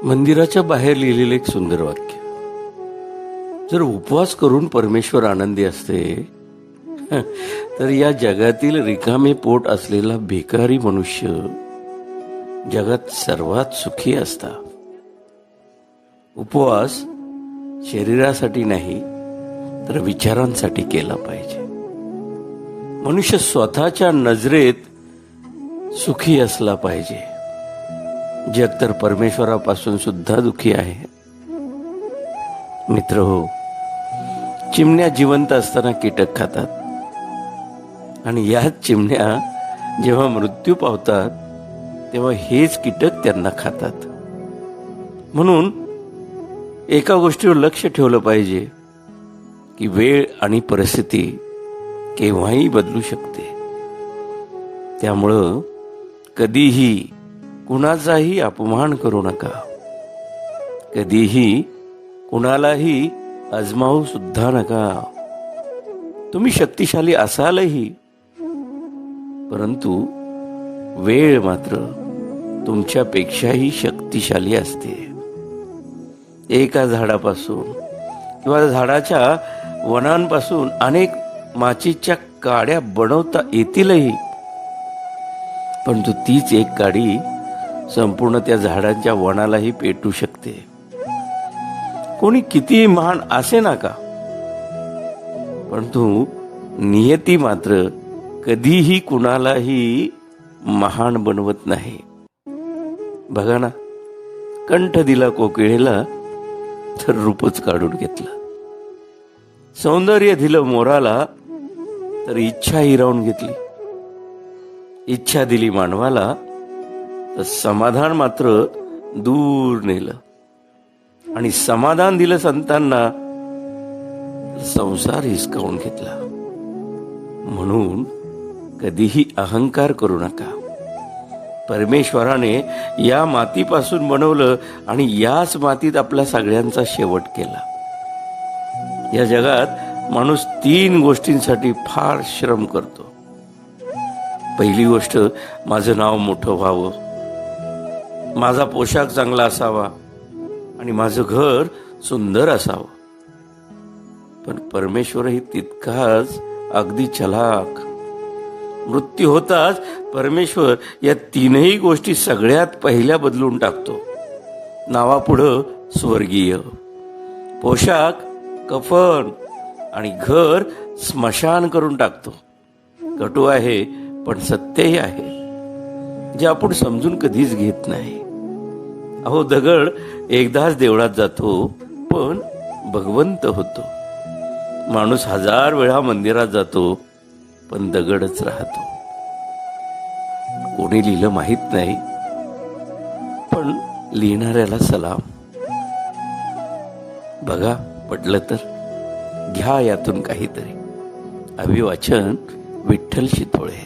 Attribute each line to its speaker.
Speaker 1: मंदिराच्या बाहेर लिहिलेलं एक सुंदर वाक्य. जर उपवास करून परमेश्वर आनंदी असते तर या जगातील रिकामे पोट असलेला भिकारी मनुष्य जगात सर्वात सुखी असता. उपवास शरीरासाठी नाही तर विचारांसाठी केला पाहिजे. मनुष्य स्वतःच्या नजरेत सुखी असला पाहिजे. जग तर परमेश्वरापासून सुद्धा दुखी आहे. मित्र हो, चिमण्या जिवंत असताना कीटक खातात आणि याच चिमण्या जेव्हा मृत्यू पावतात तेव्हा हेच कीटक त्यांना खातात. म्हणून एका गोष्टीवर लक्ष ठेवलं पाहिजे की वेळ आणि परिस्थिती केव्हाही बदलू शकते. त्यामुळं कधीही कुणाचाही अपमान करू नका. कधीही कुणालाही आजमावू सुद्धा नका. तुम्ही शक्तिशाली असालही, परंतु वेळ मात्र तुमच्यापेक्षाही शक्तिशाली असते. एका झाडापासून किंवा झाडाच्या वनांपासून अनेक माचीच्या काड्या बनवता येतीलही, परंतु तीच एक काडी संपूर्ण त्या झाडांच्या वनालाही पेटू शकते. कोणी कितीही महान असे नका, परंतु नियती मात्र कधीही कुणालाही महान बनवत नाही. बघा ना, कंठ दिला कोकिळेला तर रूपच काढून घेतलं. सौंदर्य दिलं मोराला तर इच्छा हिरावून घेतली. इच्छा दिली मानवाला तर समाधान मात्र दूर नेलं. आणि समाधान दिलं संतांना तर संसार हिसकावून घेतला. म्हणून कधीही अहंकार करू नका. परमेश्वराने या मातीपासून बनवलं आणि याच मातीत आपल्या सगळ्यांचा शेवट केला. या जगात माणूस 3 गोष्टींसाठी फार श्रम करतो. पहिली गोष्ट, माझं नाव मोठं व्हावं, माझा पोशाख चांगला असावा आणि माझं घर सुंदर असावं. पण परमेश्वरही तितकाच अगदी चलाख. मृत्यू होताच परमेश्वर या 3ही गोष्टी सगळ्यात पहिल्या बदलून टाकतो. नावापुढं स्वर्गीय, पोशाख कफन आणि घर स्मशान करून टाकतो. कटू आहे पण सत्यही आहे, जे आपण समजून कधीच घेत नाही. अहो, दगड एकदाच देवळात जातो पण भगवंत होतो. माणूस 1000 वेळा मंदिरात जातो पण दगडच राहतो. कोणी लिहिलं माहित नाही, पण लिहिणाऱ्याला सलाम. बघा, पटलं तर घ्या यातून काहीतरी. अभिवाचन विठ्ठल शितोळे.